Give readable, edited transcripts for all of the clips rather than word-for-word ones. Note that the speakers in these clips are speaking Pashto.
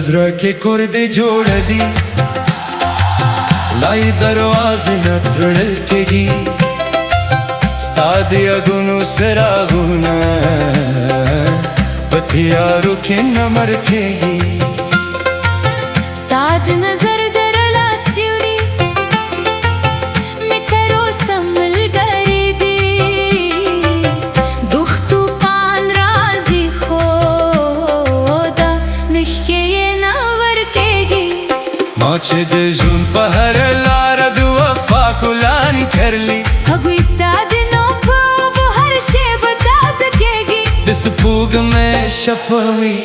زړه کې کور دې جوړ دي لای دروازې نه تړل کېږي ستا د یادونو څراغونه په تیارو کې نه مړ کېږي ستا د نظر د رڼا سیوري مې تر اوسه ملګري دي دوخ طوفان راځي خو دا نښکې یې نه ورکېږي ما چې د ژوند په هره لاره د وفا ګلان کرلي هغوی ستا د نوم په هر شیبه تازه کېږي د سپوږمۍ شپوي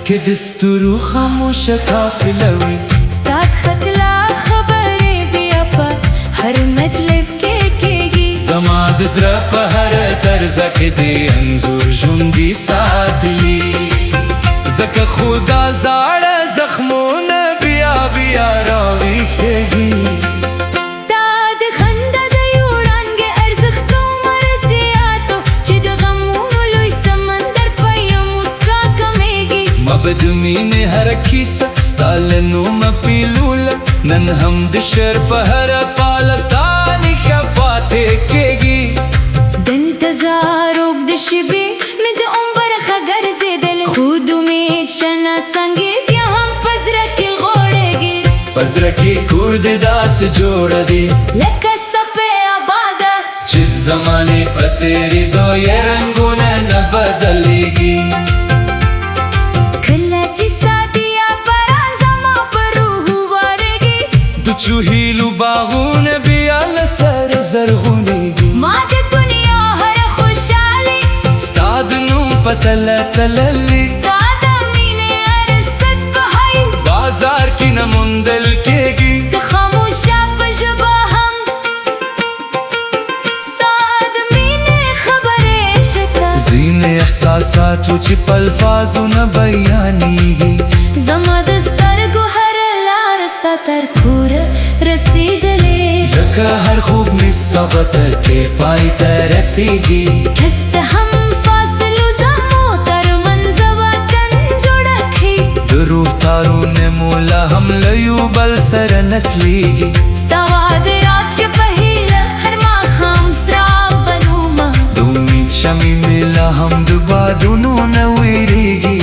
که د ستورو خاموشه قافله وي ستا د ښکلا خبرې بیا په هر مجلس کې کېږي زما د زړه په هره درزه کې د انځور ژوندي ساتلي ځکه خو دا زاړه زخمونه بیا بیا راویښېږي ستا د خندا د یو رنګې ارزښت دومره زیاتو چې د غمونو لوی سمندر په یو موسکا کمیږي ما به د مینې هره کیسه ستا له نومه پیلوله نن هم د شعر په هره پاله ستا نښه پاتې کېږي د انتظار اوږده شېبې مې د عمر ښه ګرځېدلې خو د امید شنه څانګې بیا هم په زړه کې غوړېږي په زړه کې کور دې داسې جوړه دی لکه څپې آباده چې د زمانې په تېرېدو یې رنګونه نه بدلېږي کله چې سادي یا باران زما په روح وارېږي د چوهیلو باغونه بیا له سره زرغونېږي ما د دنیا هره خوشحالي ستا د نوم په تله تللې ستا د مینې هر صفت په حی بازار کې نه موندل کېږي د خاموشه په ژبه هم ستا د مینې خبرې شته ځینې احساساتو چې په الفاظو نه بیانېږي زما د سترګو هره لاره ستا تر کوره رسېدلې ځکه هر خوب مې سبا ته کې پای ته رسېږي که څه هم فاصلو زمو ترمنځ وطن جوړه کړي د روح تارونه مو لا هم له یو بل سره نتلېږي ستا واده رات کې په هیله هر ماښام څراغ بنومه د امید شمعې مې لا هم د بادونو نه وېرېږي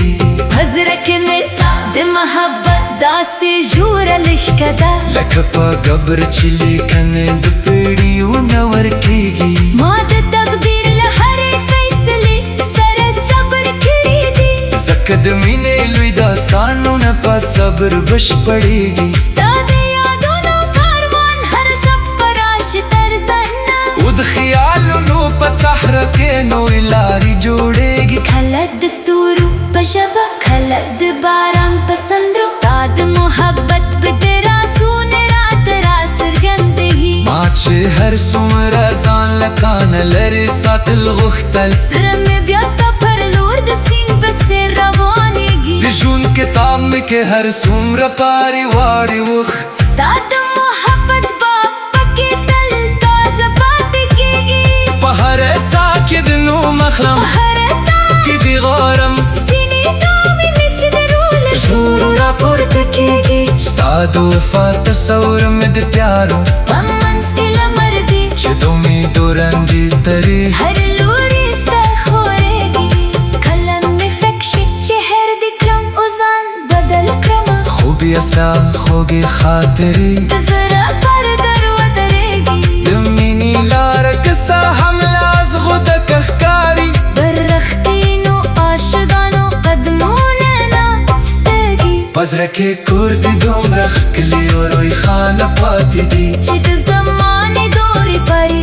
په زړه کې مې ستا د محبت داسې ژوره لښکه ده لکه په قبر چې لیکنې د پیړیو نه ورکېږي ما د تقدیر له هرې فیصلې سره صبر کړی دی ځکه د مینې لوی داستانونه په صبر بشپړېږي ستا د یادونو کاروان هر شب به راشي تر ځانه او د خیالونو په صحرا کې نوې لارې جوړېږي کله د ستورو په ژبه کله د باران په سندرو ستا د محبت په رازونه راته راڅرګندوي ما چې هر څومره ځان له کانه لرې ساتل غوښتل زړه مې بیا ستا پر لور د سیند په څېر روانېږي د ژوند کتاب مې کې هر څومره پارې واړې وخت ستا د محبت باب پکې تل تازه پاتې کېږي په هره ساه کې د نوم اخلم په هره تاه کې دې غواړم سینې تاوې مې چې د روح له ژورو راپورته کېږي ستا د وفا تصور مې د تیارو په منځ کې لمر دی چې د امیدو رنګې ترې هر لوري ستا خورېږي کله مې فکر شي چې هر دې کړم او ځان بدل کړمه خو بیا ستا خوږې خاطرې د زړه پر در ودرېږي د مینې لاره که څه هم لازغو د ښکاري بر رښتینو عاشقانو قدمونه ناستېږي په زړه کې کور دې دومره ښکلي او روښانه پاتې دي چې د زمانې دورې پرې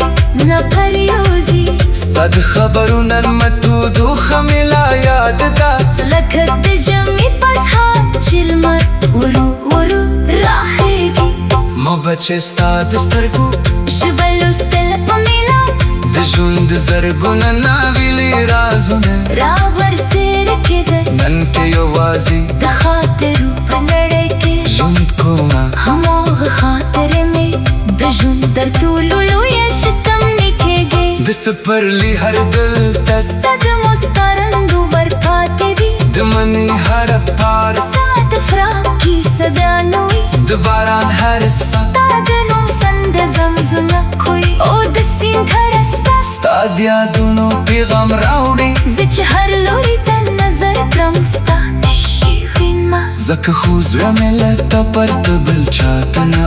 نه پریوزي ستا د خبرو نرمه تودوخه مې لا یاد ده لکه د ژمي په سهار چې لمر ورو ورو راخېږي ما به چې ستا د سترګو ژبه لوستل په مینه د ژوند زرګونه ناویلي رازونه راورسېره کېدل نن کې یوازې د خاطرو په نړۍ کې ژوند کومه هماغه خاطرې مې د ژوند تر ټولو لویه شتمني کېږي د سپرلي هر دل ته ستا د مسترندو ورپاتې دي د مني هر پار د باران هر سا تا د نوم سند زمزمه کوي او د سیند هر اسپاس ستا د یادونو پیغام راوړي زه چې هر لوري ته نظر کړم ستا نښې وینمه ځکه خو زړه مې له تا پرته بل چاته نه